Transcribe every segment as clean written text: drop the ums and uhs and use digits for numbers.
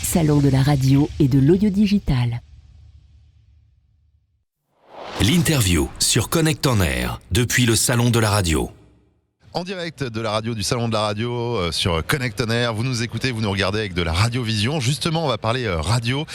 Salon de la radio et de l'audio digital. L'interview sur Connect On Air, depuis le Salon de la radio. En direct de la radio, du Salon de la radio, sur Connect On Air. Vous nous écoutez, vous nous regardez avec de la radiovision. Justement, on va parler radio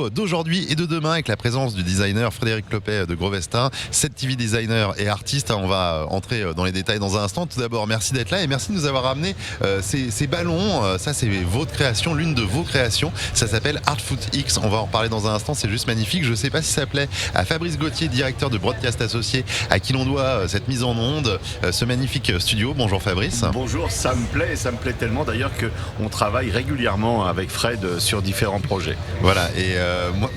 d'aujourd'hui et de demain avec la présence du designer Frédéric Clopet de Gros Vestin, 7TV designer et artiste. On va entrer dans les détails dans un instant. Tout d'abord, merci d'être là et merci de nous avoir ramené ces ballons. Ça, c'est votre création, l'une de vos créations. Ça s'appelle Artfoot X. On va en reparler dans un instant. C'est juste magnifique. Je ne sais pas si ça plaît à Fabrice Gauthier, directeur de Broadcast Associé, à qui l'on doit cette mise en onde, ce magnifique studio. Bonjour Fabrice. Bonjour, ça me plaît tellement d'ailleurs qu'on travaille régulièrement avec Fred sur différents projets. Voilà, et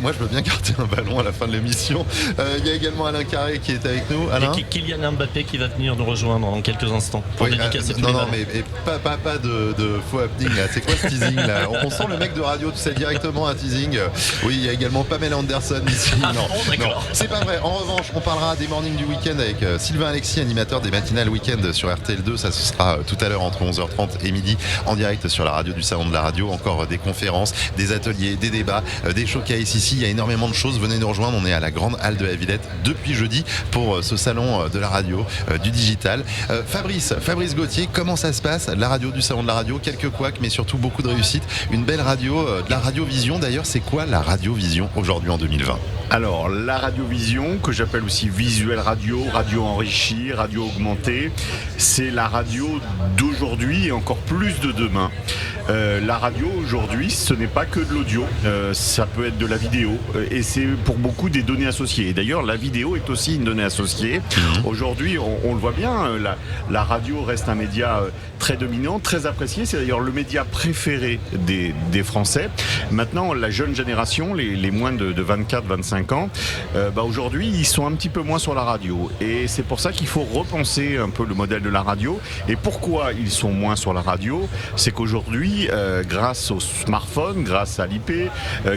moi je veux bien garder un ballon à la fin de l'émission. Il y a également Alain Carré qui est avec nous. Alain, et Kylian Mbappé qui va venir nous rejoindre dans quelques instants pour dédicacer tous les ballons. Non, mais pas de faux happening là. C'est quoi ce teasing là? On sent le mec de radio, tu sais, directement un teasing. Oui, il y a également Pamela Anderson ici. Non, c'est pas vrai. En revanche, on parlera des mornings du week-end avec Sylvain Alexis, animateur des matinales week-end sur RTL2. Ça, ce sera tout à l'heure entre 11h30 et midi en direct sur la radio du Salon de la radio. Encore des conférences, des ateliers, des débats, des showcases ici. Il y a énormément de choses. Venez nous rejoindre. On est à la Grande Halle de la Villette depuis jeudi pour ce Salon de la radio, du digital. Fabrice Gauthier, comment ça se passe? La radio du Salon de la radio, quelques couacs, mais surtout beaucoup de réussite. Une belle radio, de la radiovision. D'ailleurs, c'est quoi la radiovision aujourd'hui en 2020? Alors, la radiovision, que j'appelle aussi visuel radio, radio enrichie, radio augmentée, c'est la radio d'aujourd'hui et encore plus de demain. La radio aujourd'hui, ce n'est pas que de l'audio, ça peut être de la vidéo et c'est pour beaucoup des données associées. Et d'ailleurs, la vidéo est aussi une donnée associée. Aujourd'hui, on le voit bien, la radio reste un média très dominant, très apprécié. C'est d'ailleurs le média préféré des Français. Maintenant, la jeune génération, les moins de 24-25 ans, aujourd'hui, ils sont un petit peu moins sur la radio. Et c'est pour ça qu'il faut repenser un peu le modèle de la radio. Et pourquoi ils sont moins sur la radio? C'est qu'aujourd'hui, grâce au smartphone, grâce à l'IP,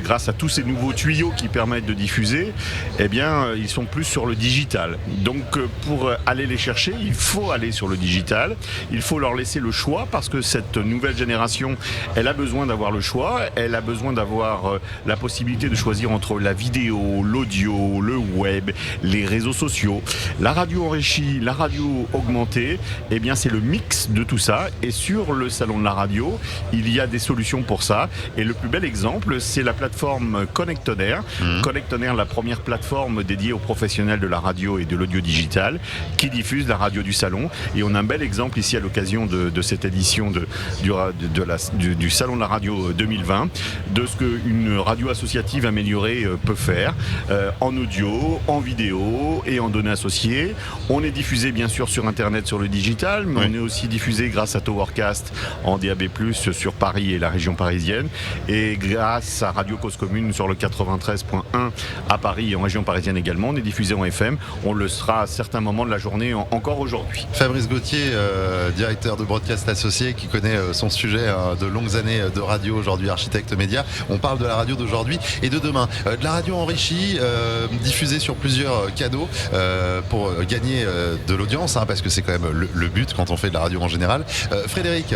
grâce à tous ces nouveaux tuyaux qui permettent de diffuser, eh bien, ils sont plus sur le digital. Donc, pour aller les chercher, il faut aller sur le digital. Il faut leur laisser le choix parce que cette nouvelle génération, elle a besoin d'avoir le choix. Elle a besoin d'avoir la possibilité de choisir entre la vidéo, l'audio, le web, les réseaux sociaux, la radio enrichie, la radio augmentée. Eh bien, c'est le mix de tout ça. Et sur le Salon de la radio, il y a des solutions pour ça. Et le plus bel exemple, c'est la plateforme Connect On Air. Connect On Air, la première plateforme dédiée aux professionnels de la radio et de l'audio digital qui diffuse la radio du salon. Et on a un bel exemple ici à l'occasion de cette édition du Salon de la radio 2020, de ce qu'une radio associative améliorée peut faire en audio, en vidéo et en données associées. On est diffusé bien sûr sur Internet, sur le digital, mais on est aussi diffusé grâce à Towercast en DAB+, sur Paris et la région parisienne, et grâce à Radio Cause Commune sur le 93.1 à Paris et en région parisienne également. On est diffusé en FM. On le sera à certains moments de la journée encore aujourd'hui. Fabrice Gauthier, directeur de Broadcast Associé, qui connaît son sujet de longues années de radio, aujourd'hui architecte média. On parle de la radio d'aujourd'hui et de demain. De la radio enrichie, diffusée sur plusieurs canaux pour gagner de l'audience, parce que c'est quand même le but quand on fait de la radio en général. Frédéric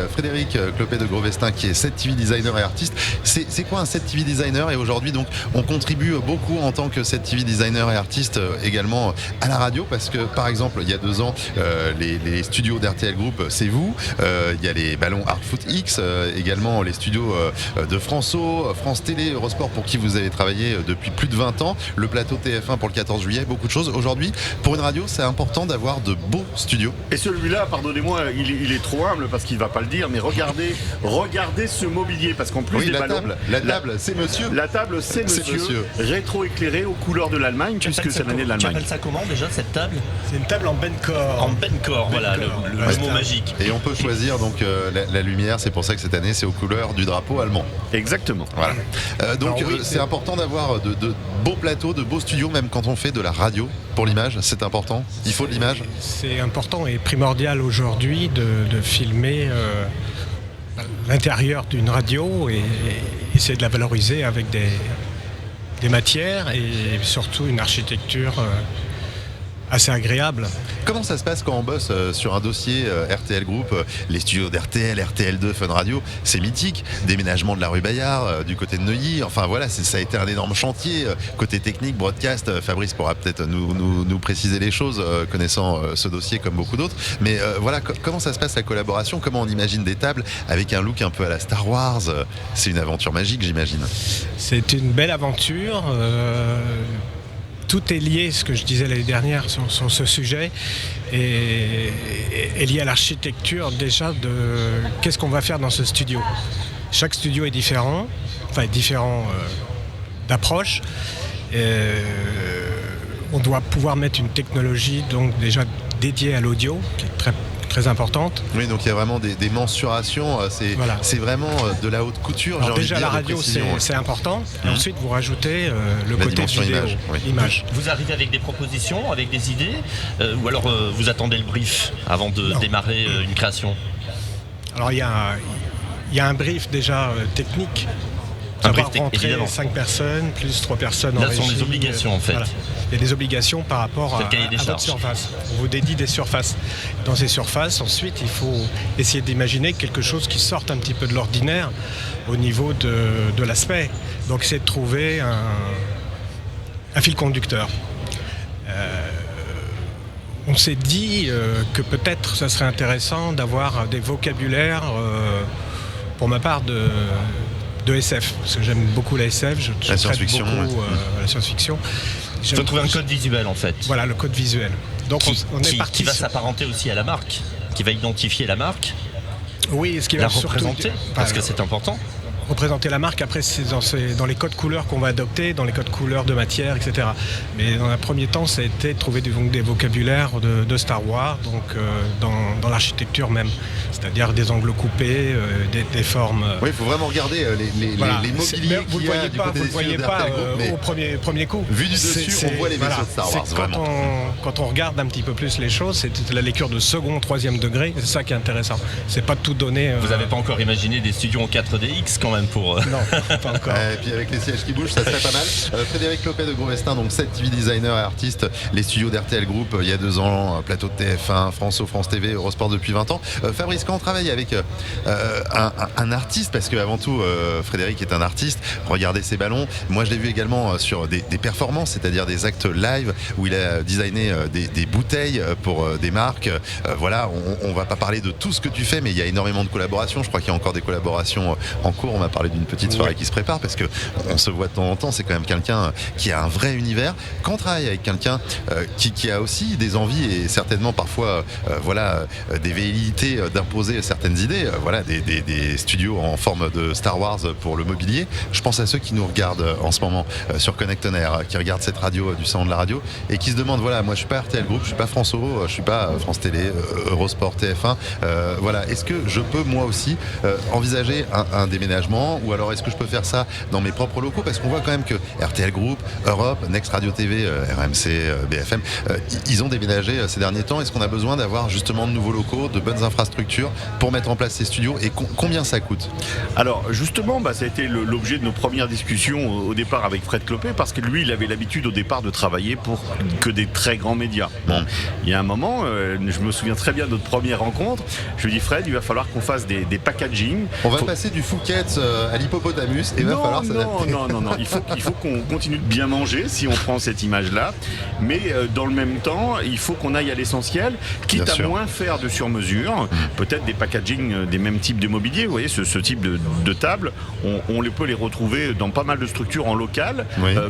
Clopet de Gros Vestin, qui est 7TV designer et artiste. C'est quoi un 7TV designer? Et aujourd'hui, donc, on contribue beaucoup en tant que 7TV designer et artiste également à la radio, parce que par exemple, il y a 2 ans, les studios d'RTL Group, c'est vous. Il y a les ballons Artfoot X, également les studios de François, France Télé, Eurosport, pour qui vous avez travaillé depuis plus de 20 ans, le plateau TF1 pour le 14 juillet, beaucoup de choses. Aujourd'hui, pour une radio, c'est important d'avoir de beaux studios. Et celui-là, pardonnez-moi, il est trop humble parce qu'il ne va pas le dire, mais regardez ce mobilier, parce qu'en plus des ballons... La table, c'est monsieur. La table, c'est monsieur. Rétro-éclairé aux couleurs de l'Allemagne, puisque c'est l'année de l'Allemagne. Tu appelles ça comment déjà, cette table? C'est une table en bencore. En bencore, voilà, le mot magique. Et on peut choisir donc la lumière, c'est pour ça que cette année, c'est aux couleurs du drapeau allemand. Exactement. Voilà. C'est important d'avoir de beaux plateaux, de beaux studios, même quand on fait de la radio pour l'image, c'est important. Il faut de l'image. C'est important et primordial aujourd'hui de filmer l'intérieur d'une radio et essayer de la valoriser avec des matières et surtout une architecture assez agréable. Comment ça se passe quand on bosse sur un dossier RTL Group, les studios d'RTL, RTL2, Fun Radio, c'est mythique, déménagement de la rue Bayard, du côté de Neuilly, enfin voilà, ça a été un énorme chantier, côté technique, broadcast, Fabrice pourra peut-être nous préciser les choses, connaissant ce dossier comme beaucoup d'autres, mais voilà, comment ça se passe la collaboration, comment on imagine des tables avec un look un peu à la Star Wars, c'est une aventure magique j'imagine. C'est une belle aventure. Tout est lié, ce que je disais l'année dernière sur ce sujet, et est lié à l'architecture déjà de qu'est-ce qu'on va faire dans ce studio. Chaque studio est différent, d'approche. On doit pouvoir mettre une technologie donc déjà dédiée à l'audio, qui est très importante. Oui, donc il y a vraiment des mensurations, c'est vraiment de la haute couture. Alors déjà la radio c'est important, et ensuite vous rajoutez le côté vidéo, image. Vous arrivez avec des propositions, avec des idées, ou alors vous attendez le brief avant de démarrer une création? Alors il y a un brief déjà technique. Savoir rentrer 5 personnes, plus 3 personnes en régie. Là, ce sont des obligations en fait. Voilà. Il y a des obligations par rapport à votre surface. On vous dédie des surfaces. Dans ces surfaces, ensuite, il faut essayer d'imaginer quelque chose qui sorte un petit peu de l'ordinaire au niveau de l'aspect. Donc, c'est de trouver un fil conducteur. On s'est dit que peut-être ça serait intéressant d'avoir des vocabulaires, pour ma part, de SF, parce que j'aime beaucoup la SF, la science-fiction, la science-fiction. Il faut trouver un code visuel en fait. Voilà, le code visuel. Donc on est parti qui va s'apparenter aussi à la marque, qui va identifier la marque. Oui, ce qui va la représenter, parce que c'est important. Représenter la marque, après c'est dans les codes couleurs qu'on va adopter, dans les codes couleurs de matière, etc. Mais dans un premier temps, ça a été de trouver des vocabulaires de Star Wars, donc dans l'architecture même, c'est-à-dire des angles coupés, des formes. Oui, il faut vraiment regarder les mobiliers vous qu'il y a du côté des voyez pas au premier coup. Vu du dessus, on voit les vaisseaux de Star Wars. Quand on regarde un petit peu plus les choses, c'est la lecture de second, troisième degré, c'est ça qui est intéressant. C'est pas de tout donner. Vous n'avez pas encore imaginé des studios en 4DX quand même pour. Non, pas encore. Et puis avec les sièges qui bougent, ça serait pas mal. Frédéric Lopet de Gros Vestin, donc 7 TV designer et artiste, les studios d'RTL Group il y a 2 ans, plateau de TF1, France TV, Eurosport depuis 20 ans. Fabrice, quand on travaille avec un artiste, parce qu'avant tout, Frédéric est un artiste, regardez ses ballons. Moi, je l'ai vu également sur des performances, c'est-à-dire des actes live où il a designé des bouteilles pour des marques. Voilà, on va pas parler de tout ce que tu fais, mais il y a énormément de collaborations. Je crois qu'il y a encore des collaborations en cours. On va parler d'une petite soirée qui se prépare parce que on se voit de temps en temps. C'est quand même quelqu'un qui a un vrai univers. Quand on travaille avec quelqu'un qui a aussi des envies et certainement parfois des velléités d'imposer certaines idées, des studios en forme de Star Wars pour le mobilier. Je pense à ceux qui nous regardent en ce moment sur Connect On Air, qui regardent cette radio du salon de la radio et qui se demandent moi je suis pas RTL Group, je suis pas France O, je suis pas France Télé, Eurosport, TF1. Est-ce que je peux moi aussi envisager un déménagement, ou alors est-ce que je peux faire ça dans mes propres locaux, parce qu'on voit quand même que RTL Group, Europe, Next Radio TV, RMC, BFM, ils ont déménagé ces derniers temps. Est-ce qu'on a besoin d'avoir justement de nouveaux locaux, de bonnes infrastructures pour mettre en place ces studios, et combien ça coûte? Alors justement, ça a été l'objet de nos premières discussions au départ avec Fred Clopet, parce que lui il avait l'habitude au départ de travailler pour que des très grands médias. Bon, il y a un moment, je me souviens très bien de notre première rencontre, je lui dis Fred, il va falloir qu'on fasse des packaging. On va passer du Fouquet à l'hippopotamus et il va falloir s'adapter. Non, il faut qu'on continue de bien manger si on prend cette image-là, mais dans le même temps, il faut qu'on aille à l'essentiel, quitte à moins faire de sur-mesure, peut-être des packaging des mêmes types de mobilier. Vous voyez, ce type de table, on peut les retrouver dans pas mal de structures en local,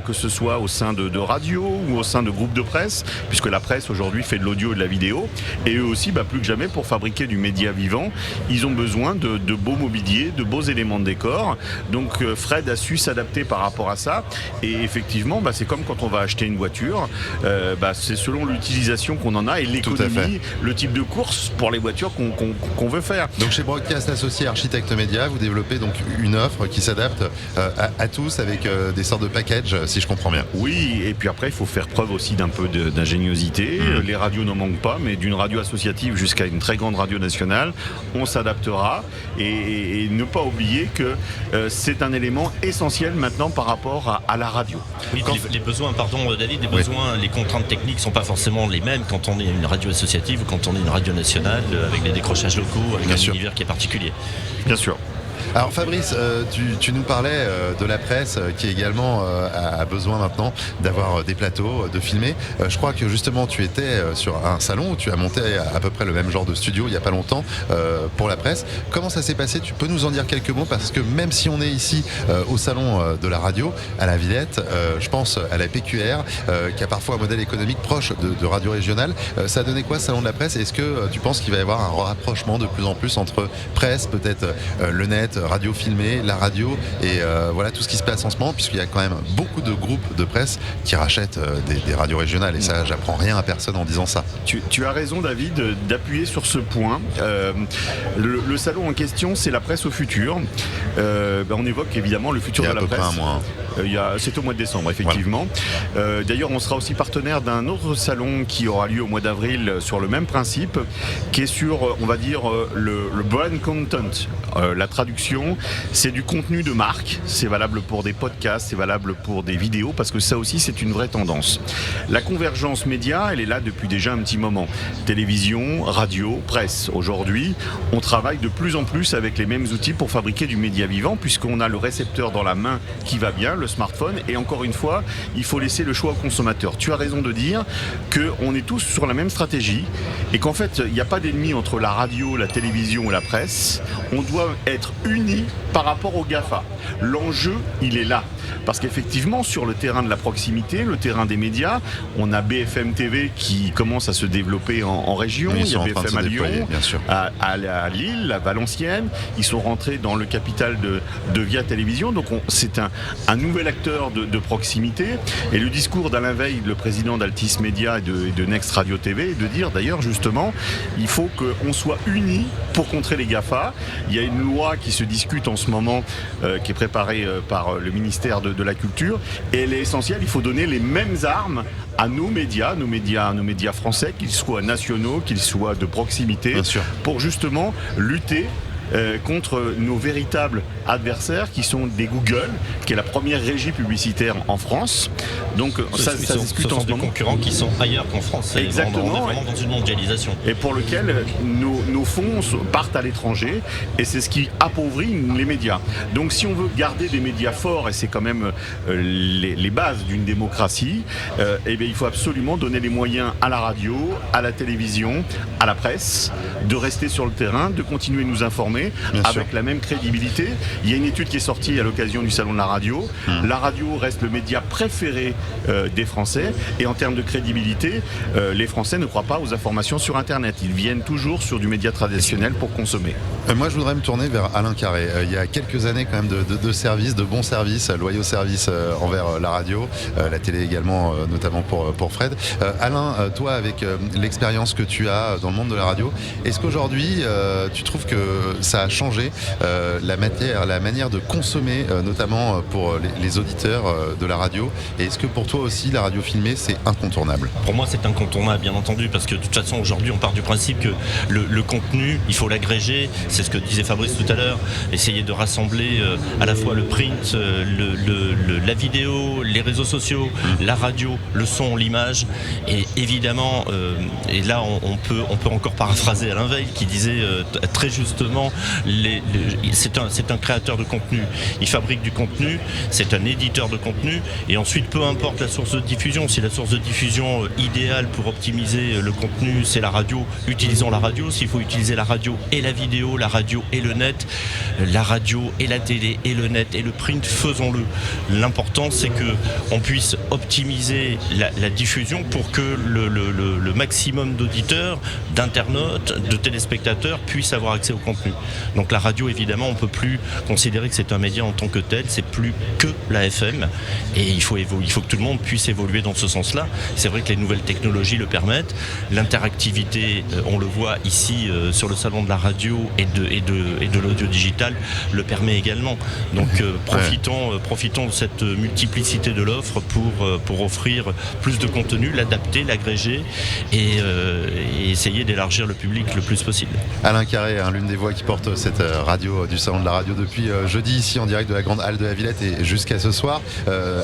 que ce soit au sein de radio ou au sein de groupes de presse, puisque la presse aujourd'hui fait de l'audio et de la vidéo, et eux aussi, plus que jamais, pour fabriquer du média vivant, ils ont besoin de beaux mobiliers, de beaux éléments de décor. Donc Fred a su s'adapter par rapport à ça, et effectivement c'est comme quand on va acheter une voiture, c'est selon l'utilisation qu'on en a et l'économie, le type de course pour les voitures qu'on veut faire. Donc chez Broadcast Associé Architecte Média, vous développez donc une offre qui s'adapte à tous, avec des sortes de package, si je comprends bien. Oui, et puis après il faut faire preuve aussi d'un peu d'ingéniosité. Les radios n'en manquent pas, mais d'une radio associative jusqu'à une très grande radio nationale, on s'adaptera, et ne pas oublier que c'est un élément essentiel maintenant par rapport à la radio. Oui, les besoins, pardon David, les contraintes techniques ne sont pas forcément les mêmes quand on est une radio associative ou quand on est une radio nationale avec des décrochages locaux, avec un univers qui est particulier. Bien sûr. Alors Fabrice, tu nous parlais de la presse qui également a besoin maintenant d'avoir des plateaux, de filmer. Je crois que justement tu étais sur un salon où tu as monté à peu près le même genre de studio il n'y a pas longtemps pour la presse. Comment ça s'est passé ? Tu peux nous en dire quelques mots, parce que même si on est ici au salon de la radio à la Villette, je pense à la PQR qui a parfois un modèle économique proche de radio régionale. Ça a donné quoi, salon de la presse ? Est-ce que tu penses qu'il va y avoir un rapprochement de plus en plus entre presse, peut-être le net, radio filmée, la radio et voilà tout ce qui se passe en ce moment, puisqu'il y a quand même beaucoup de groupes de presse qui rachètent des radios régionales, et ça, j'apprends rien à personne en disant ça. Tu as raison, David, d'appuyer sur ce point. Le salon en question, c'est la presse au futur. On évoque évidemment le futur de la presse. Il y a à peu près un mois. C'est au mois de décembre, effectivement. Voilà. D'ailleurs, on sera aussi partenaire d'un autre salon qui aura lieu au mois d'avril sur le même principe, qui est sur, on va dire, le brand content. La traduction, c'est du contenu de marque. C'est valable pour des podcasts, c'est valable pour des vidéos, parce que ça aussi, c'est une vraie tendance. La convergence média, elle est là depuis déjà un petit moment. Télévision, radio, presse. Aujourd'hui, on travaille de plus en plus avec les mêmes outils pour fabriquer du média vivant, puisqu'on a le récepteur dans la main qui va bien, le smartphone, et encore une fois, il faut laisser le choix au consommateur. Tu as raison de dire qu'on est tous sur la même stratégie, et qu'en fait, il n'y a pas d'ennemi entre la radio, la télévision ou la presse. On doit être unis par rapport au GAFA. L'enjeu, il est là. Parce qu'effectivement, sur le terrain de la proximité, le terrain des médias, on a BFM TV qui commence à se développer en région. Il y a BFM à Lyon, à Lille, à Valenciennes. Ils sont rentrés dans le capital de Via Télévision. Donc c'est un nouvel acteur de proximité. Et le discours d'Alain Veil, le président d'Altis Média et de Next Radio TV, est de dire d'ailleurs justement, il faut qu'on soit unis pour contrer les GAFA. Il y a une loi qui se discute en ce moment, qui est préparée par le ministère de la Culture, et elle est essentielle. Il faut donner les mêmes armes à nos médias français, qu'ils soient nationaux, qu'ils soient de proximité, pour justement lutter contre nos véritables adversaires qui sont des Google, qui est la première régie publicitaire en France. Donc ça discute en ce moment. Des concurrents qui sont ailleurs qu'en France. Exactement. On est vraiment dans une mondialisation. Et pour lequel nos fonds partent à l'étranger, et c'est ce qui appauvrit les médias. Donc si on veut garder des médias forts, et c'est quand même les bases d'une démocratie, il faut absolument donner les moyens à la radio, à la télévision, à la presse, de rester sur le terrain, de continuer à nous informer avec la même crédibilité. Il y a une étude qui est sortie à l'occasion du salon de la radio. La radio reste le média préféré des Français, et en termes de crédibilité, les Français ne croient pas aux informations sur Internet. Ils viennent toujours sur du média traditionnel pour consommer. Moi, je voudrais me tourner vers Alain Carré. Il y a quelques années quand même de services, de bons services, loyaux services envers la radio, la télé également, notamment pour Fred. Alain, toi, avec l'expérience que tu as dans le monde de la radio, est-ce qu'aujourd'hui, tu trouves que ça a changé la manière de consommer, notamment pour les auditeurs de la radio? Et est-ce que pour toi aussi, la radio filmée, c'est incontournable? Pour moi, c'est incontournable, bien entendu, parce que de toute façon, aujourd'hui, on part du principe que le contenu, il faut l'agréger. C'est ce que disait Fabrice tout à l'heure. Essayer de rassembler à la fois le print, la vidéo, les réseaux sociaux, la radio, le son, l'image. Et évidemment, et là, on peut encore paraphraser Alain Veil qui disait très justement, c'est un créateur de contenu. Il fabrique du contenu, c'est un éditeur de contenu, et ensuite, peu importe la source de diffusion, si la source de diffusion idéale pour optimiser le contenu, c'est la radio, utilisons la radio. S'il faut utiliser la radio et la vidéo, la radio et le net, la radio et la télé et le net et le print, faisons-le. L'important, c'est qu'on puisse optimiser la diffusion pour que le maximum d'auditeurs, d'internautes, de téléspectateurs puissent avoir accès au contenu. Donc la radio, évidemment, on ne peut plus considérer que c'est un média en tant que tel, c'est plus que la FM, et il faut que tout le monde puisse évoluer dans ce sens-là. C'est vrai que les nouvelles technologies le permettent, l'interactivité, on le voit ici sur le salon de la radio et de l'audio digital le permet également. Donc profitons de cette multiplicité de l'offre pour offrir plus de contenu, l'adapter, l'agréger et essayer d'élargir le public le plus possible. Alain Carré, l'une des voix qui porte morte cette radio du Salon de la Radio depuis jeudi ici en direct de la Grande Halle de la Villette et jusqu'à ce soir.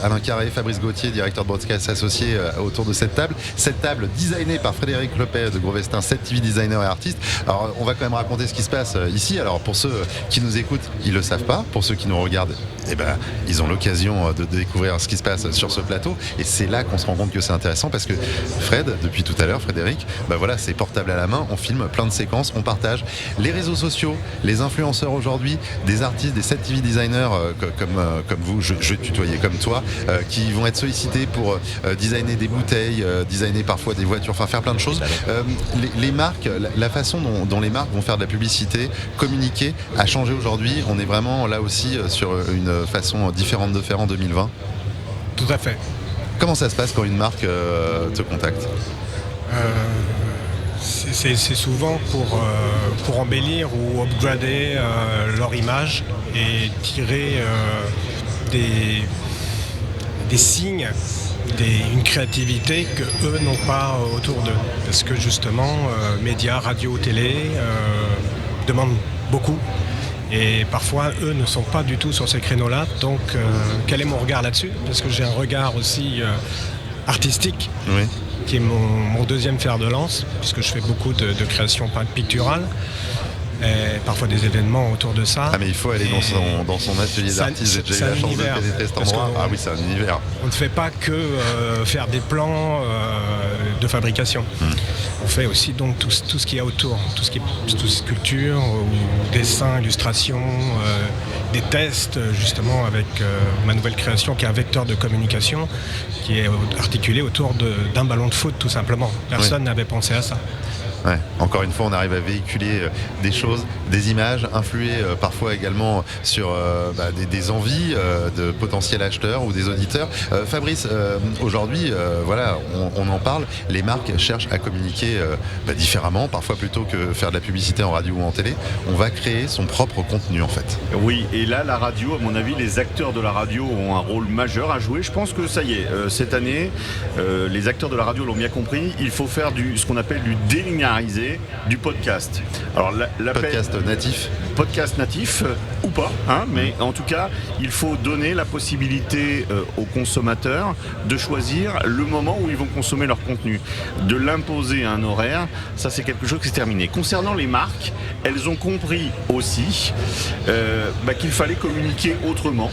Alain Carré, Fabrice Gauthier, directeur de Broadcast associé autour de cette table. Cette table designée par Frédéric Lopez de Gros Vestin, 7 TV designers et artistes. Alors on va quand même raconter ce qui se passe ici. Alors pour ceux qui nous écoutent, ils le savent pas. Pour ceux qui nous regardent, eh ben, ils ont l'occasion de découvrir ce qui se passe sur ce plateau. Et c'est là qu'on se rend compte que c'est intéressant parce que Fred, depuis tout à l'heure, Frédéric, bah voilà, c'est portable à la main, on filme plein de séquences, on partage. Les réseaux sociaux, les influenceurs aujourd'hui, des artistes, des 7 TV designers comme vous, je tutoyais comme toi, qui vont être sollicités pour designer des bouteilles, designer parfois des voitures, enfin faire plein de choses. Les marques, la façon dont les marques vont faire de la publicité, communiquer, a changé aujourd'hui. On est vraiment là aussi sur une façon différente de faire en 2020. Tout à fait. Comment ça se passe quand une marque te contacte ? C'est souvent pour embellir ou upgrader leur image et tirer des signes, une créativité que eux n'ont pas autour d'eux. Parce que justement, médias, radio, télé demandent beaucoup. Et parfois, eux ne sont pas du tout sur ces créneaux-là. Donc, quel est mon regard là-dessus ? Parce que j'ai un regard aussi artistique, oui, qui est mon deuxième fer de lance, puisque je fais beaucoup de création picturale. Et parfois des événements autour de ça. Ah mais il faut aller dans son atelier d'artiste. J'ai déjà eu la chance de pénétrer cet endroit. Ah oui, c'est un univers. On ne fait pas que faire des plans de fabrication. On fait aussi donc tout ce qu'il y a autour, tout ce qui est sculpture, ou dessin, illustration, des tests justement avec ma nouvelle création qui est un vecteur de communication qui est articulé autour d'un ballon de foot tout simplement. Personne n'avait pensé à ça. Ouais. Encore une fois, on arrive à véhiculer des choses, des images, influer parfois également sur des envies de potentiels acheteurs ou des auditeurs. Fabrice, aujourd'hui, voilà, on en parle, les marques cherchent à communiquer différemment, parfois plutôt que faire de la publicité en radio ou en télé. On va créer son propre contenu en fait. Oui, et là, la radio, à mon avis, les acteurs de la radio ont un rôle majeur à jouer. Je pense que ça y est, cette année, les acteurs de la radio l'ont bien compris, il faut faire ce qu'on appelle du délignage du podcast. Alors podcast natif ou pas, hein, mais en tout cas, il faut donner la possibilité aux consommateurs de choisir le moment où ils vont consommer leur contenu. De l'imposer à un horaire, ça c'est quelque chose qui est terminé. Concernant les marques, elles ont compris aussi qu'il fallait communiquer autrement.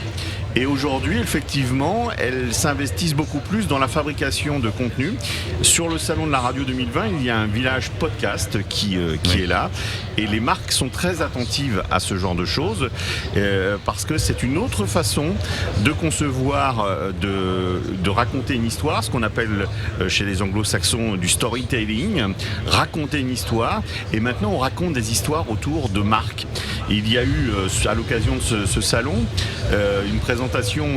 Et aujourd'hui, effectivement, elles s'investissent beaucoup plus dans la fabrication de contenu. Sur le Salon de la Radio 2020, il y a un village podcast qui est là. Et les marques sont très attentives à ce genre de choses parce que c'est une autre façon de concevoir, de raconter une histoire, ce qu'on appelle chez les anglo-saxons du storytelling, raconter une histoire. Et maintenant, on raconte des histoires autour de marques. Il y a eu, à l'occasion de ce salon, une présentation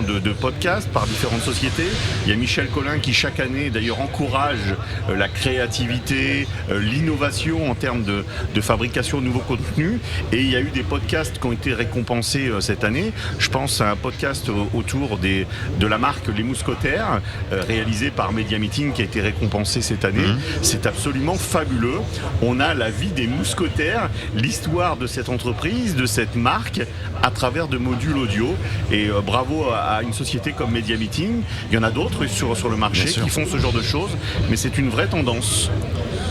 de podcasts par différentes sociétés. Il y a Michel Collin qui chaque année d'ailleurs encourage la créativité, l'innovation en termes de fabrication de nouveaux contenus, et il y a eu des podcasts qui ont été récompensés cette année. Je pense à un podcast autour de la marque Les Mousquetaires réalisé par Media Meeting qui a été récompensé cette année. C'est absolument fabuleux. On a la vie des mousquetaires, l'histoire de cette entreprise, de cette marque à travers de modules audio, et bravo à une société comme Media Meeting. Il y en a d'autres sur le marché qui font ce genre de choses, mais c'est une vraie tendance.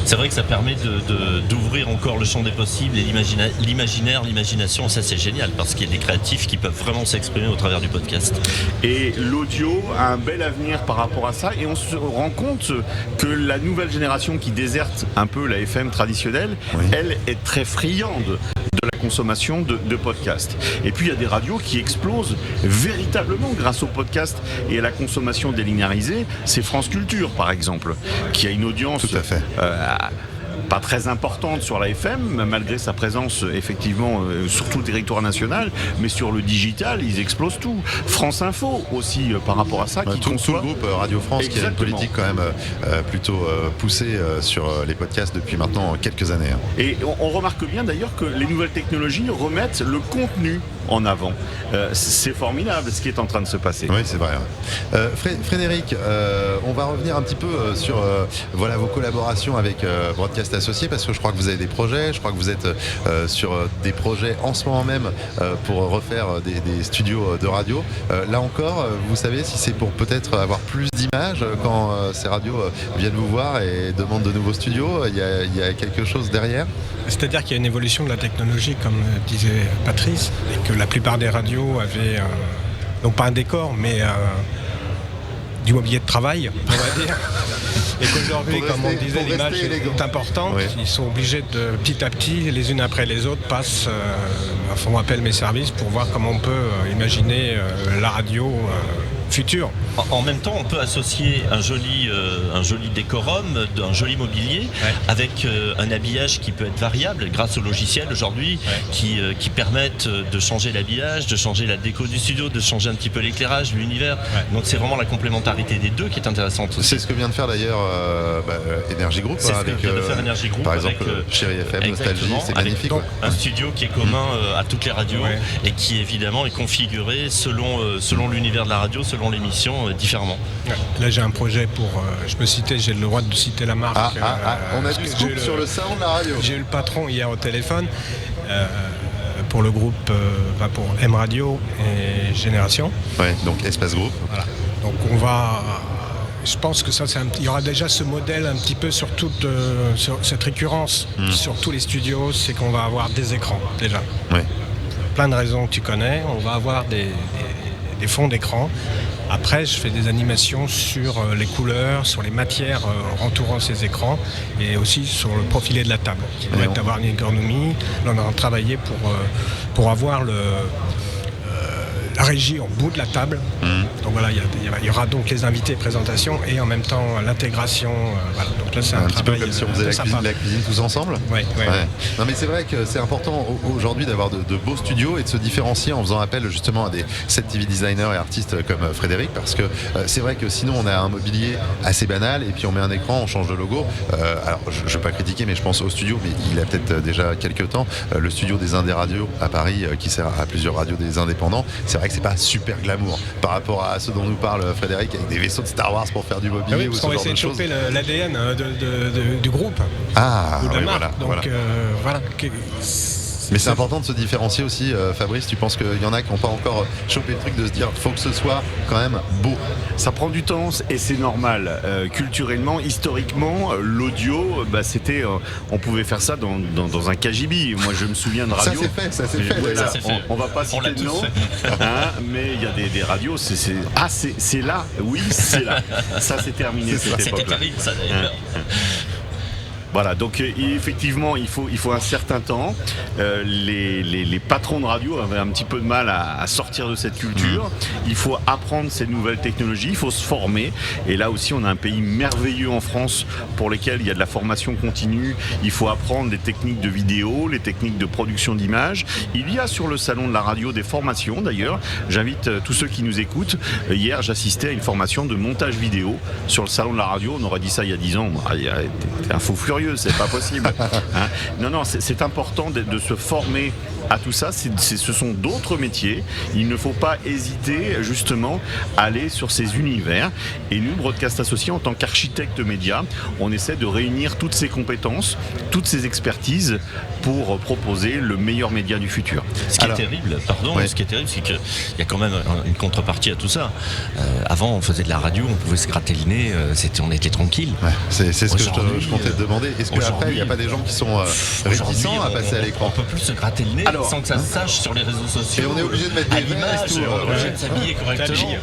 C'est vrai que ça permet d'ouvrir encore le champ des possibles et l'imaginaire, l'imagination, ça c'est génial parce qu'il y a des créatifs qui peuvent vraiment s'exprimer au travers du podcast. Et l'audio a un bel avenir par rapport à ça, et on se rend compte que la nouvelle génération qui déserte un peu la FM traditionnelle, elle est très friande de la consommation de podcasts. Et puis il y a des radios qui explosent véritablement grâce au podcast et à la consommation délinéarisée. C'est France Culture par exemple, qui a une audience tout à fait. Pas très importante sur la FM, malgré sa présence effectivement sur tout le territoire national, mais sur le digital, ils explosent tout. France Info aussi par rapport à ça, qui tout le groupe Radio France. Exactement. Qui a une politique quand même plutôt poussée sur les podcasts depuis maintenant quelques années. Et on remarque bien d'ailleurs que les nouvelles technologies remettent le contenu en avant. C'est formidable ce qui est en train de se passer. Oui, c'est vrai. Frédéric, on va revenir un petit peu sur vos collaborations avec Broadcast Associés, parce que je crois que vous avez des projets, je crois que vous êtes sur des projets en ce moment même pour refaire des studios de radio. Là encore, vous savez si c'est pour peut-être avoir plus d'images quand ces radios viennent vous voir et demandent de nouveaux studios, il y a quelque chose derrière? C'est-à-dire qu'il y a une évolution de la technologie, comme disait Patrice, et que la plupart des radios avaient, non pas un décor, mais du mobilier de travail, on va dire. Et qu'aujourd'hui, comme on disait, l'image est importante. Oui. Ils sont obligés de, petit à petit, les unes après les autres, font appel à mes services pour voir comment on peut imaginer la radio future. En même temps, on peut associer un joli décorum, un joli mobilier, avec un habillage qui peut être variable grâce aux logiciels aujourd'hui, qui permettent de changer l'habillage, de changer la déco du studio, de changer un petit peu l'éclairage, l'univers. Donc c'est vraiment la complémentarité des deux qui est intéressante aussi. C'est ce que vient de faire d'ailleurs Energy Group. C'est ce que vient de faire Energy Group. Par exemple, Chérie FM, Nostalgie, c'est magnifique. Donc, un studio qui est commun à toutes les radios et qui évidemment est configuré selon l'univers de la radio, selon l'émission différemment. Là j'ai un projet pour, je peux citer, j'ai le droit de citer la marque. On a du scoop sur le salon de la radio. J'ai eu le patron hier au téléphone pour le groupe, pour M Radio et Génération. Ouais, donc Espace Group. Voilà. Donc je pense que il y aura déjà ce modèle un petit peu sur cette récurrence sur tous les studios, c'est qu'on va avoir des écrans déjà. Ouais. Plein de raisons que tu connais, on va avoir des fonds d'écran. Après, je fais des animations sur les couleurs, sur les matières entourant ces écrans et aussi sur le profilé de la table. Qui doit avoir une ergonomie. Là, on a travaillé pour avoir la régie au bout de la table. Donc voilà, il y aura donc les invités, présentations et en même temps l'intégration. Voilà. Donc là, c'est un petit peu comme si on faisait la cuisine tous ensemble. Ouais. Non, mais c'est vrai que c'est important aujourd'hui d'avoir de beaux studios et de se différencier en faisant appel justement à des set TV designers et artistes comme Frédéric, parce que c'est vrai que sinon on a un mobilier assez banal et puis on met un écran, on change de logo. Alors je ne veux pas critiquer, mais je pense au studio, mais il a peut-être déjà quelques temps, le studio des Indés Radio à Paris qui sert à plusieurs radios des indépendants. C'est vrai que c'est pas super glamour par rapport à ce dont nous parle Frédéric, avec des vaisseaux de Star Wars pour faire du mobilier ou ce genre de choses. On va essayer de choper l'ADN du groupe ou de la marque. Donc voilà. Mais c'est important de se différencier aussi, Fabrice. Tu penses qu'il y en a qui n'ont pas encore chopé le truc de se dire faut que ce soit quand même beau? Ça prend du temps et c'est normal. Culturellement, historiquement, l'audio, c'était, on pouvait faire ça dans un KGB. Moi, je me souviens de radio. Ça c'est fait. Voilà, on va pas citer de nom, mais il y a des radios. C'est là. Oui, c'est là. Ça, c'est terminé cette époque-là. C'était terrible, ça d'ailleurs. Voilà, donc effectivement, il faut un certain temps. Les patrons de radio avaient un petit peu de mal à sortir de cette culture. Il faut apprendre ces nouvelles technologies, il faut se former. Et là aussi, on a un pays merveilleux en France pour lesquels il y a de la formation continue. Il faut apprendre les techniques de vidéo, les techniques de production d'images. Il y a sur le salon de la radio des formations d'ailleurs. J'invite tous ceux qui nous écoutent. Hier, j'assistais à une formation de montage vidéo sur le salon de la radio. On aurait dit ça il y a 10 ans. T'es un fou furieux. C'est pas possible. Non, c'est important de se former à tout ça. Ce sont d'autres métiers. Il ne faut pas hésiter justement à aller sur ces univers. Et nous, Broadcast Associés, en tant qu'architecte média, on essaie de réunir toutes ces compétences, toutes ces expertises pour proposer le meilleur média du futur. Ce qui est terrible, c'est qu'il y a quand même une contrepartie à tout ça. Avant, on faisait de la radio, on pouvait se gratter le nez, on était tranquille. Ouais, c'est ce que je comptais te demander. Est-ce qu'après, il n'y a pas des gens qui sont réticents à passer à l'écran? On peut plus se gratter le nez sans que ça se sache sur les réseaux sociaux. Et on est obligé de mettre des vestes, obligé de s'habiller correctement.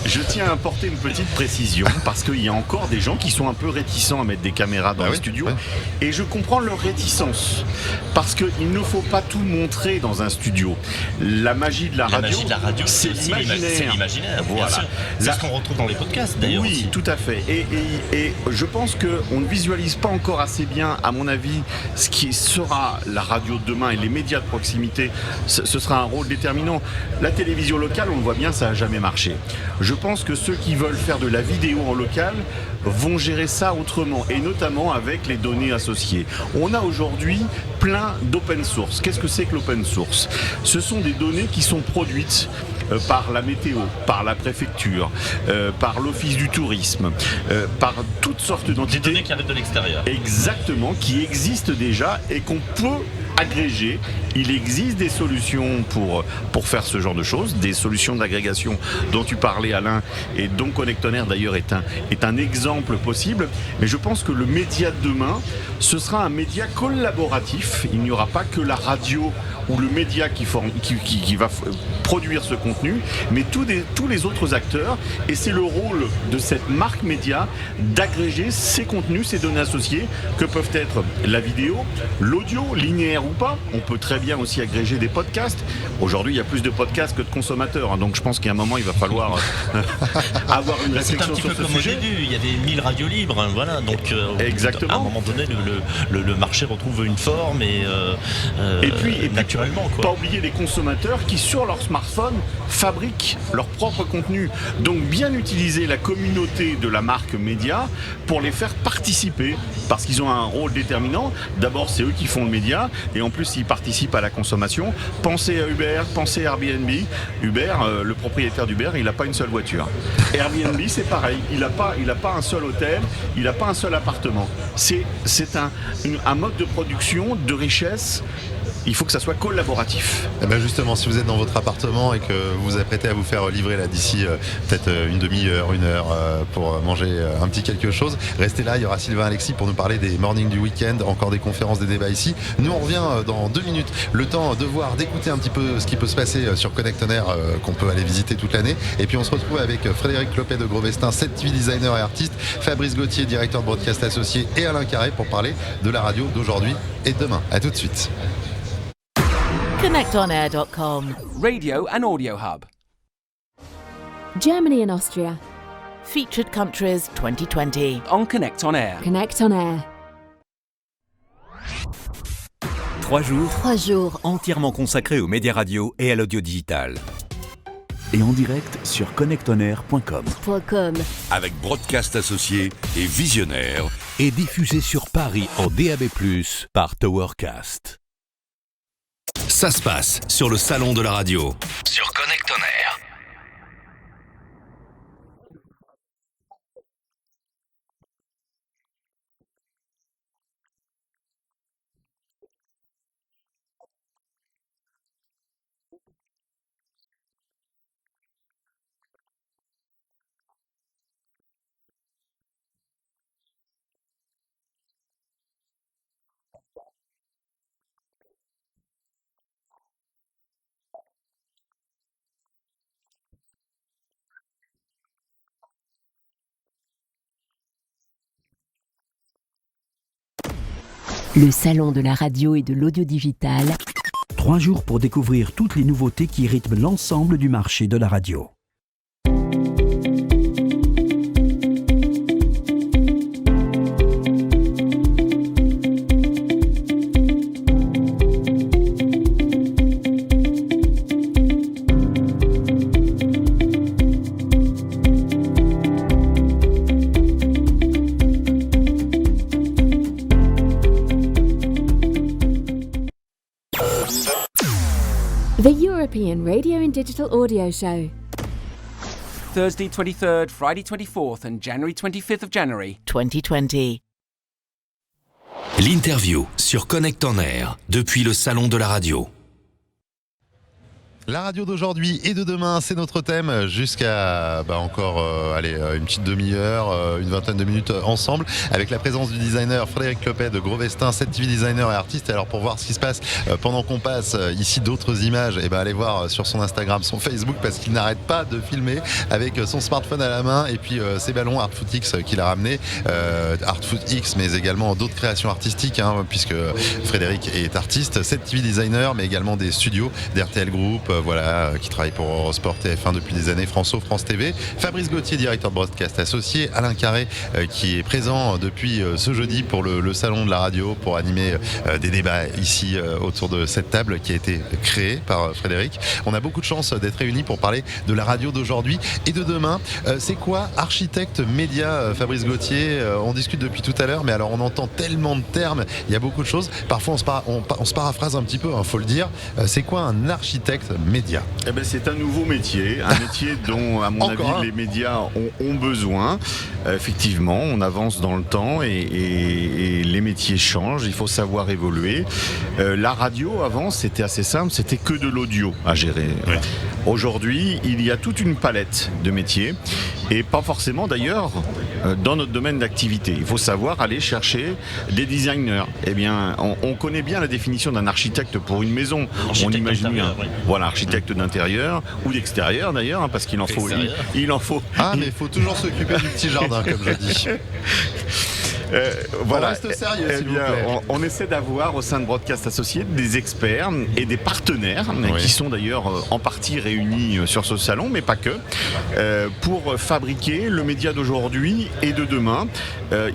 Je tiens à apporter une petite précision parce qu'il y a encore des gens qui sont un peu réticents à mettre des caméras dans les studios. Et je comprends leur réticence parce qu'il ne faut pas tout montrer dans un studio. La magie de la radio, c'est l'imaginaire. Voilà. C'est ce qu'on retrouve dans les podcasts d'ailleurs. Oui, tout à fait. Et je pense qu'on ne visualise pas encore assez bien, à mon avis, avis, ce qui sera la radio de demain et les médias de proximité, ce sera un rôle déterminant. La télévision locale, on le voit bien, ça n'a jamais marché. Je pense que ceux qui veulent faire de la vidéo en local vont gérer ça autrement, et notamment avec les données associées. On a aujourd'hui plein d'open source. Qu'est-ce que c'est que l'open source ? Ce sont des données qui sont produites par la météo, par la préfecture, par l'office du tourisme, par toutes sortes d'entités. Des données qui arrivent de l'extérieur. Exactement, qui existent déjà et qu'on peut agréger. Il existe des solutions pour faire ce genre de choses, des solutions d'agrégation dont tu parlais, Alain, et dont Connect On Air d'ailleurs est un exemple possible. Mais je pense que le média de demain, ce sera un média collaboratif. Il n'y aura pas que la radio ou le média qui va produire ce contenu, mais tous les autres acteurs. Et c'est le rôle de cette marque média d'agréger ces contenus, ces données associées, que peuvent être la vidéo, l'audio, linéaire ou pas. On peut très bien aussi agréger des podcasts. Aujourd'hui, il y a plus de podcasts que de consommateurs, hein, donc je pense qu'à un moment, il va falloir avoir une réflexion sur ce sujet. C'est un petit peu comme au début, il y avait 1000 radios libres, hein, voilà, donc exactement. À un moment donné, le marché retrouve une forme et puis naturellement, quoi. Pas oublier les consommateurs qui, sur leur smartphone, fabriquent leur propre contenu. Donc bien utiliser la communauté de la marque média pour les faire participer, parce qu'ils ont un rôle déterminant. D'abord, c'est eux qui font le média, et en plus, ils participent à la consommation. Pensez à Uber, pensez à Airbnb. Uber, le propriétaire d'Uber, il n'a pas une seule voiture. Airbnb, c'est pareil. Il n'a pas un seul hôtel, il n'a pas un seul appartement. C'est un mode de production, de richesse. Il faut que ça soit collaboratif. Et ben justement, si vous êtes dans votre appartement et que vous vous apprêtez à vous faire livrer là d'ici peut-être une demi-heure, une heure pour manger un petit quelque chose, restez là, il y aura Sylvain Alexis pour nous parler des mornings du week-end, encore des conférences, des débats ici. Nous on revient dans 2 minutes, le temps de voir, d'écouter un petit peu ce qui peut se passer sur Connect On Air qu'on peut aller visiter toute l'année, et puis on se retrouve avec Frédéric Clopet de Gros Vestin, 7TV designer et artiste, Fabrice Gauthier, directeur de broadcast associé, et Alain Carré pour parler de la radio d'aujourd'hui et de demain. À tout de suite. ConnectOnAir.com. Radio and Audio Hub. Germany and Austria. Featured Countries 2020. On Connect On Air. Connect On Air. 3 jours. 3 jours. Entièrement consacrés aux médias radio et à l'audio digital. Et en direct sur ConnectOnAir.com. Avec broadcast associé et visionnaire. Et diffusé sur Paris en DAB+, par Towercast. Ça se passe sur le salon de la radio. Sur Connect On Air. Le salon de la radio et de l'audio digital. 3 jours pour découvrir toutes les nouveautés qui rythment l'ensemble du marché de la radio. The European Radio and Digital Audio Show. Thursday 23rd, Friday 24th and January 25th of January 2020. L'interview sur Connect On Air, depuis le salon de la radio. La radio d'aujourd'hui et de demain, c'est notre thème jusqu'à encore une petite demi-heure, une vingtaine de minutes ensemble, avec la présence du designer Frédéric Clopet de Gros Vestin, 7TV designer et artiste. Et alors pour voir ce qui se passe pendant qu'on passe ici d'autres images, allez voir sur son Instagram, son Facebook, parce qu'il n'arrête pas de filmer avec son smartphone à la main et puis ses ballons Artfoot X qu'il a ramené, Artfoot X, mais également d'autres créations artistiques, puisque Frédéric est artiste, 7TV designer, mais également des studios d'RTL Group, qui travaille pour Eurosport, TF1 depuis des années, France O, France TV. Fabrice Gauthier, directeur de broadcast associé. Alain Carré, qui est présent depuis ce jeudi pour le salon de la radio, pour animer des débats ici autour de cette table qui a été créée par Frédéric. On a beaucoup de chance d'être réunis pour parler de la radio d'aujourd'hui et de demain. C'est quoi architecte média, Fabrice Gauthier? On discute depuis tout à l'heure, mais alors on entend tellement de termes, il y a beaucoup de choses. Parfois on se paraphrase un petit peu, faut le dire. C'est quoi un architecte média? C'est un nouveau métier, un métier dont, à mon avis, les médias ont besoin. Effectivement, on avance dans le temps et les métiers changent, il faut savoir évoluer. La radio, avant, c'était assez simple, c'était que de l'audio à gérer. Ouais. Aujourd'hui, il y a toute une palette de métiers et pas forcément d'ailleurs dans notre domaine d'activité. Il faut savoir aller chercher des designers. Eh bien, on connaît bien la définition d'un architecte pour une maison. On imagine bien. Oui. Voilà, architecte d'intérieur ou d'extérieur d'ailleurs, parce qu'il en faut. Il en faut. Mais il faut toujours s'occuper du petit jardin, comme je dis. Voilà. On reste sérieux, s'il vous plaît. On essaie d'avoir au sein de Broadcast Associés des experts et des partenaires qui sont d'ailleurs en partie réunis sur ce salon, mais pas que, pour fabriquer le média d'aujourd'hui et de demain.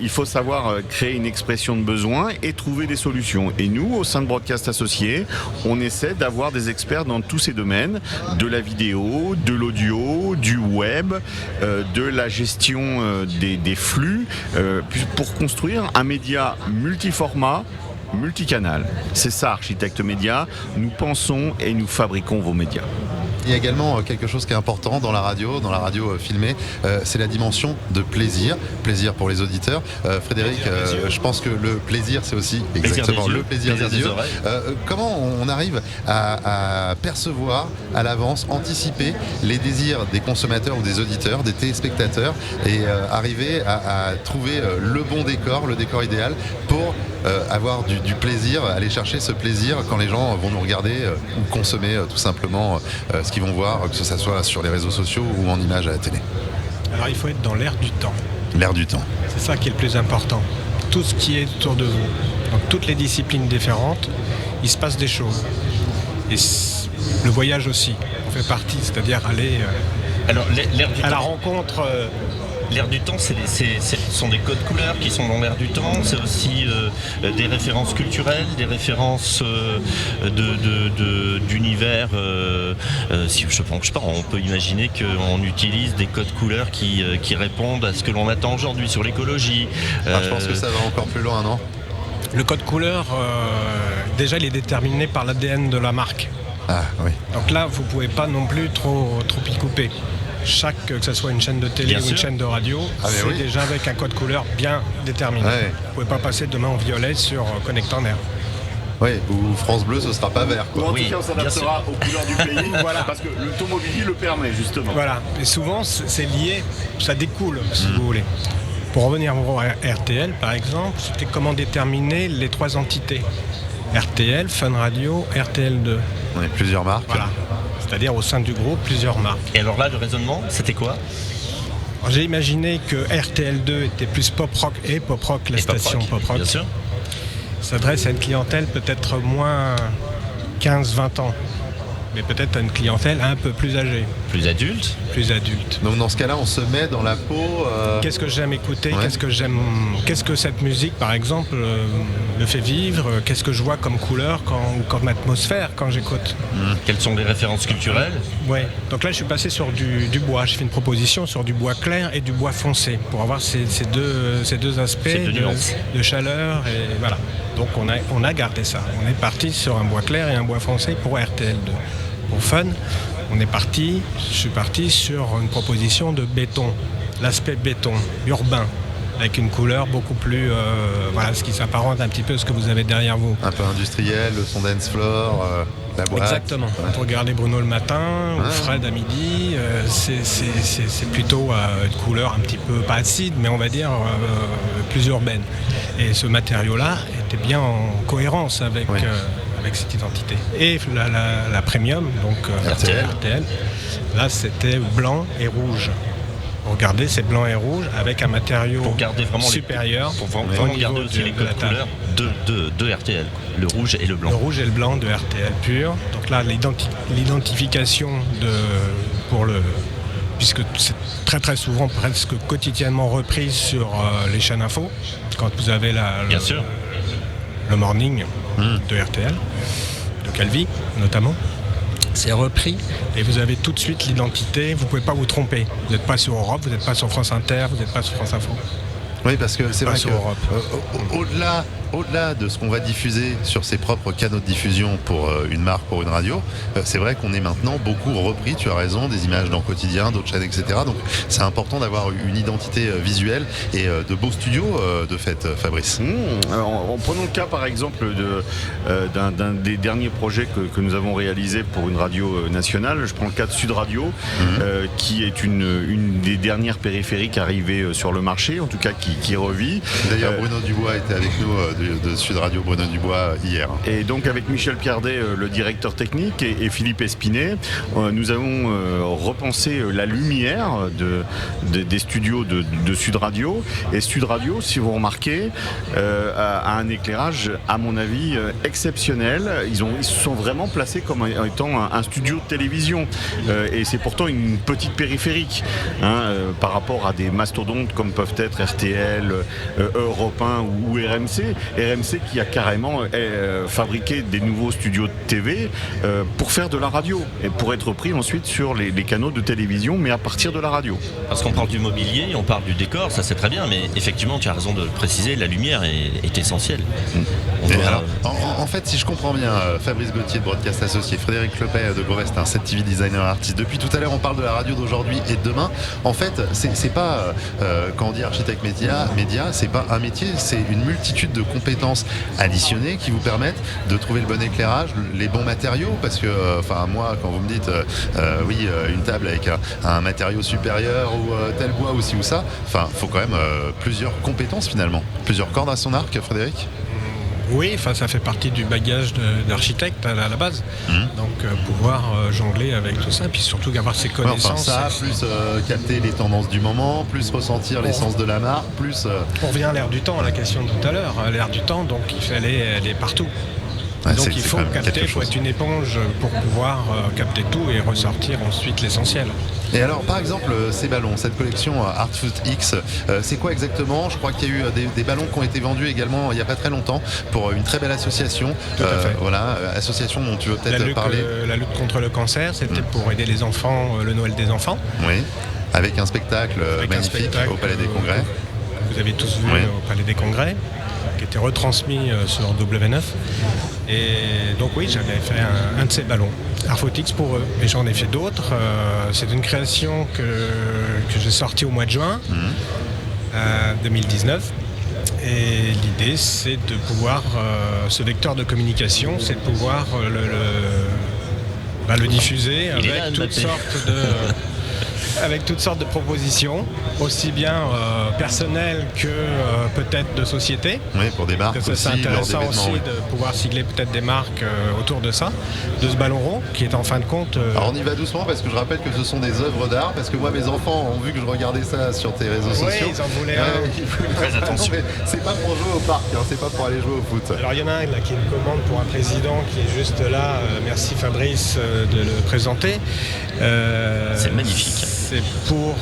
Il faut savoir créer une expression de besoin et trouver des solutions. Et nous, au sein de Broadcast Associés, on essaie d'avoir des experts dans tous ces domaines, de la vidéo, de l'audio, du web, de la gestion des flux, pour construire un média multiformat, multicanal. C'est ça, architecte média. Nous pensons et nous fabriquons vos médias. Il y a également quelque chose qui est important dans la radio filmée, c'est la dimension de plaisir pour les auditeurs. Frédéric, je pense que le plaisir, c'est aussi exactement le plaisir des yeux. Comment on arrive à percevoir à l'avance, anticiper les désirs des consommateurs ou des auditeurs, des téléspectateurs, et arriver à trouver le bon décor, le décor idéal pour avoir du plaisir, aller chercher ce plaisir quand les gens vont nous regarder ou consommer tout simplement ce qu'ils vont voir, que ce soit sur les réseaux sociaux ou en images à la télé. Alors il faut être dans l'air du temps. L'air du temps. C'est ça qui est le plus important. Tout ce qui est autour de vous. Dans toutes les disciplines différentes, il se passe des choses. Et le voyage aussi, on fait partie, c'est-à-dire aller alors, l'air du à la temps. rencontre. L'air du temps, ce sont des codes couleurs qui sont dans l'air du temps. C'est aussi des références culturelles, des références d'univers. Si je pense pas, on peut imaginer qu'on utilise des codes couleurs qui répondent à ce que l'on attend aujourd'hui sur l'écologie. Je pense que ça va encore plus loin, non ? Le code couleur, déjà, il est déterminé par l'ADN de la marque. Ah oui. Donc là, vous pouvez pas non plus trop y couper. Que ce soit une chaîne de télé ou une chaîne de radio, c'est déjà avec un code couleur bien déterminé. Ouais. Vous ne pouvez pas passer demain en violet sur Connect en Air. Oui, ou France Bleu, ce ne sera pas vert. Ou en tout cas, on s'adaptera aux couleurs du pays, voilà. Parce que l'automobilie le permet, justement. Voilà, et souvent, c'est lié, ça découle, si vous voulez. Pour revenir à RTL, par exemple, c'était comment déterminer les trois entités. RTL, Fun Radio, RTL2. On a plusieurs marques. Voilà. C'est-à-dire au sein du groupe, plusieurs marques. Et alors là, le raisonnement, c'était quoi ? Alors, j'ai imaginé que RTL2 était plus pop-rock et pop-rock, la station pop-rock. Bien sûr. S'adresse à une clientèle peut-être moins 15-20 ans. Mais peut-être à une clientèle un peu plus âgée. Plus adulte. Donc dans ce cas-là, on se met dans la peau... Qu'est-ce que j'aime écouter ? Qu'est-ce que cette musique, par exemple, me fait vivre ? Qu'est-ce que je vois comme couleur ou comme atmosphère quand j'écoute ? Quelles sont les références culturelles ? Oui. Donc là, je suis passé sur du bois. J'ai fait une proposition sur du bois clair et du bois foncé pour avoir ces deux aspects de chaleur. Et voilà. Donc on a gardé ça. On est parti sur un bois clair et un bois foncé pour RTL2. Pour Fun, je suis parti sur une proposition de béton, l'aspect béton, urbain, avec une couleur beaucoup plus, ce qui s'apparente un petit peu à ce que vous avez derrière vous. Un peu industriel, le son dance floor, la boîte. Exactement. Quand vous regardez Bruno le matin, ou Fred à midi, c'est plutôt une couleur un petit peu, pas acide, mais on va dire plus urbaine. Et ce matériau-là était bien en cohérence avec cette identité. Et la premium, donc RTL, là c'était blanc et rouge. Pour garder ces blancs et rouges avec un matériau pour garder vraiment supérieur. Pour vraiment garder aussi les codes couleurs de RTL, le rouge et le blanc. Le rouge et le blanc de RTL pur. Donc là, l'identification puisque c'est très très souvent, presque quotidiennement reprise sur les chaînes info, quand vous avez le morning de RTL, de Calvi notamment. C'est repris et vous avez tout de suite l'identité, vous ne pouvez pas vous tromper. Vous n'êtes pas sur Europe, vous n'êtes pas sur France Inter, vous n'êtes pas sur France Info. Oui, parce que c'est vrai que au-delà de ce qu'on va diffuser sur ses propres canaux de diffusion pour une marque, pour une radio, c'est vrai qu'on est maintenant beaucoup repris, tu as raison, des images dans le quotidien, d'autres chaînes, etc. Donc c'est important d'avoir une identité visuelle et de beaux studios de fait, Fabrice. En prenant le cas par exemple d'un des derniers projets que nous avons réalisé pour une radio nationale, je prends le cas de Sud Radio, qui est une des dernières périphériques arrivées sur le marché, en tout cas qui revit. D'ailleurs Bruno Dubois était avec nous de Sud Radio, Bruno Dubois hier. Et donc avec Michel Piardet, le directeur technique, et Philippe Espinet, nous avons repensé la lumière des studios de Sud Radio. Et Sud Radio, si vous remarquez, a un éclairage, à mon avis, exceptionnel. Ils se sont vraiment placés comme étant un studio de télévision. Et c'est pourtant une petite périphérique par rapport à des mastodontes comme peuvent être RTL, Europe 1 ou RMC. RMC qui a carrément fabriqué des nouveaux studios de TV pour faire de la radio et pour être pris ensuite sur les canaux de télévision, mais à partir de la radio. Parce qu'on parle du mobilier, on parle du décor, ça c'est très bien, mais effectivement tu as raison de le préciser, la lumière est essentielle. Alors, en fait, si je comprends bien, Fabrice Gauthier de Broadcast Associé, Frédéric Lepet de Govestin, 7TV designer artiste, depuis tout à l'heure on parle de la radio d'aujourd'hui et de demain. En fait, c'est pas, quand on dit architecte média, c'est pas un métier, c'est une multitude de compétences additionnées qui vous permettent de trouver le bon éclairage, les bons matériaux, parce que moi quand vous me dites une table avec un matériau supérieur ou tel bois ou ci ou ça, faut quand même plusieurs compétences finalement, plusieurs cordes à son arc, Frédéric. Oui, ça fait partie du bagage d'architecte à la base. Donc pouvoir jongler avec tout ça, puis surtout avoir ses connaissances. Plus capter les tendances du moment, plus ressentir l'essence de la marque, plus... On revient à l'ère du temps, à la question de tout à l'heure. L'ère du temps, donc il fallait aller partout. Donc il faut capter, il faut être une éponge pour pouvoir capter tout et ressortir ensuite l'essentiel. Et alors par exemple ces ballons, cette collection Artfoot X, c'est quoi exactement? Je crois qu'il y a eu des ballons qui ont été vendus également il n'y a pas très longtemps pour une très belle association. Tout à fait. Voilà, association dont tu veux peut-être parler. La lutte contre le cancer, c'était pour aider les enfants, le Noël des enfants. Oui, avec un spectacle magnifique au Palais des Congrès. Vous avez tous vu au Palais des Congrès, qui était retransmis sur W9. Et donc oui, j'avais fait un de ces ballons, Artfoot X pour eux. Et j'en ai fait d'autres. C'est une création que j'ai sortie au mois de juin 2019. Et l'idée, c'est de pouvoir, ce vecteur de communication, c'est de pouvoir le diffuser avec toutes sortes de propositions, aussi bien personnelles que peut-être de société. Oui, pour des marques aussi. C'est intéressant aussi de pouvoir sigler peut-être des marques autour de ça, de ce ballon rond qui est en fin de compte... Alors on y va doucement parce que je rappelle que ce sont des œuvres d'art, parce que moi mes enfants ont vu que je regardais ça sur tes réseaux sociaux. Oui, ils en voulaient un. Très attention. C'est pas pour jouer au parc, c'est pas pour aller jouer au foot. Alors il y en a un là qui est une commande pour un président qui est juste là. Merci Fabrice de le présenter. C'est magnifique. C'est pour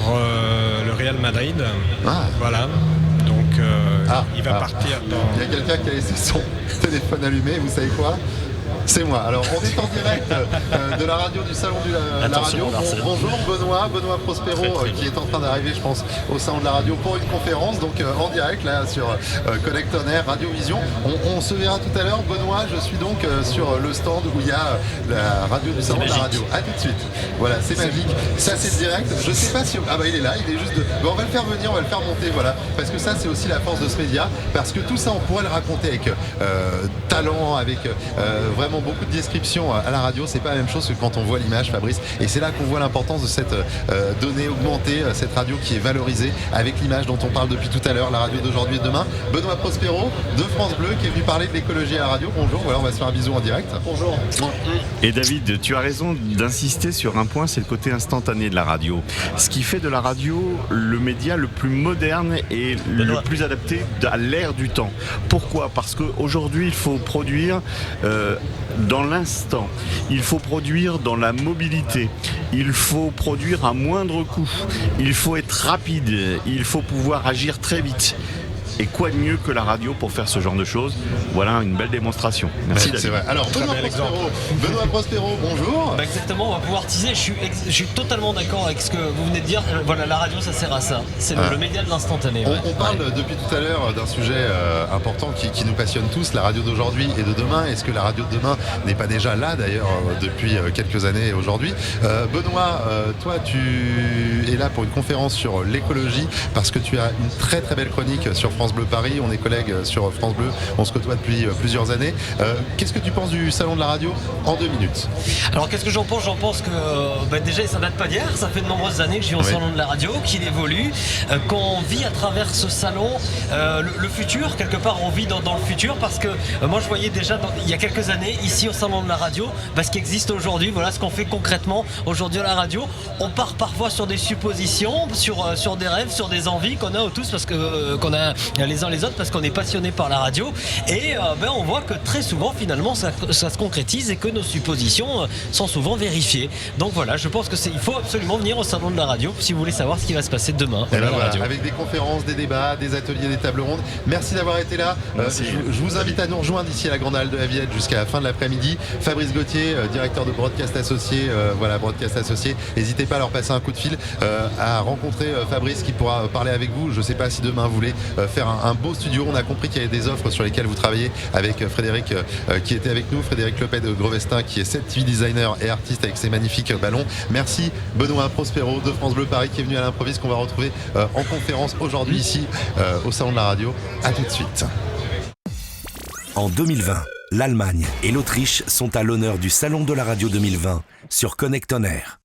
le Real Madrid. Voilà. Donc il va partir dans... Il y a quelqu'un qui a laissé son téléphone allumé, vous savez quoi? C'est moi. Alors on est en direct de la radio du salon de la radio. Bonjour Benoît Prospero qui est en train d'arriver, je pense, au salon de la radio pour une conférence, donc en direct là sur Connect On Air, Radio Vision. On se verra tout à l'heure. Benoît, je suis donc sur le stand où il y a la radio du salon de la radio. À tout de suite. Voilà, c'est magique. Ça c'est le direct. Je sais pas si... il est là, il est juste de... on va le faire venir, on va le faire monter, voilà. Parce que ça c'est aussi la force de ce média, parce que tout ça on pourrait le raconter avec talent, avec vraiment évidemment beaucoup de descriptions à la radio, c'est pas la même chose que quand on voit l'image, Fabrice, et c'est là qu'on voit l'importance de cette donnée augmentée, cette radio qui est valorisée avec l'image dont on parle depuis tout à l'heure, la radio d'aujourd'hui et de demain. Benoît Prospero de France Bleu qui est venu parler de l'écologie à la radio. Bonjour, voilà, on va se faire un bisou en direct. Bonjour. Et David, tu as raison d'insister sur un point, c'est le côté instantané de la radio. Ce qui fait de la radio le média le plus moderne et le plus adapté à l'ère du temps. Pourquoi ? Parce qu'aujourd'hui, il faut produire dans l'instant. Il faut produire dans la mobilité. Il faut produire à moindre coût. Il faut être rapide. Il faut pouvoir agir très vite. Et quoi de mieux que la radio pour faire ce genre de choses ? Voilà une belle démonstration. Merci David. C'est vrai. Alors Benoît Prospero, bonjour. Exactement, on va pouvoir teaser. Je suis totalement d'accord avec ce que vous venez de dire. Voilà, la radio, ça sert à ça. C'est le média de l'instantané. On parle depuis tout à l'heure d'un sujet important qui nous passionne tous, la radio d'aujourd'hui et de demain. Est-ce que la radio de demain n'est pas déjà là d'ailleurs depuis quelques années aujourd'hui ? Benoît, toi tu es là pour une conférence sur l'écologie parce que tu as une très très belle chronique sur France Bleu Paris, on est collègues sur France Bleu, on se côtoie depuis plusieurs années. Qu'est-ce que tu penses du salon de la radio en 2 minutes ? Alors qu'est-ce que j'en pense ? J'en pense que déjà ça date pas d'hier, ça fait de nombreuses années que je vis au salon de la radio, qu'il évolue, qu'on vit à travers ce salon le futur, quelque part on vit dans le futur parce que moi je voyais déjà il y a quelques années ici au salon de la radio ce qui existe aujourd'hui, voilà ce qu'on fait concrètement aujourd'hui à la radio. On part parfois sur des suppositions, sur des rêves, sur des envies qu'on a tous parce que qu'on a les uns les autres parce qu'on est passionné par la radio et on voit que très souvent finalement ça se concrétise et que nos suppositions sont souvent vérifiées. Donc voilà, je pense qu'il faut absolument venir au salon de la radio si vous voulez savoir ce qui va se passer demain à la radio. Avec des conférences, des débats, des ateliers, des tables rondes. Merci d'avoir été là. Je vous invite à nous rejoindre ici à la Grande Halle de la Villette jusqu'à la fin de l'après-midi. Fabrice Gauthier, directeur de Broadcast Associé, Broadcast Associé. N'hésitez pas à leur passer un coup de fil, à rencontrer Fabrice qui pourra parler avec vous. Je ne sais pas si demain vous voulez faire un beau studio. On a compris qu'il y avait des offres sur lesquelles vous travaillez avec Frédéric qui était avec nous, Frédéric Lepet de Grevestin qui est set TV designer et artiste avec ses magnifiques ballons. Merci Benoît Prospero de France Bleu Paris qui est venu à l'improviste qu'on va retrouver en conférence aujourd'hui ici au salon de la radio. À tout de suite. En 2020, l'Allemagne et l'Autriche sont à l'honneur du Salon de la radio 2020 sur Connect On Air.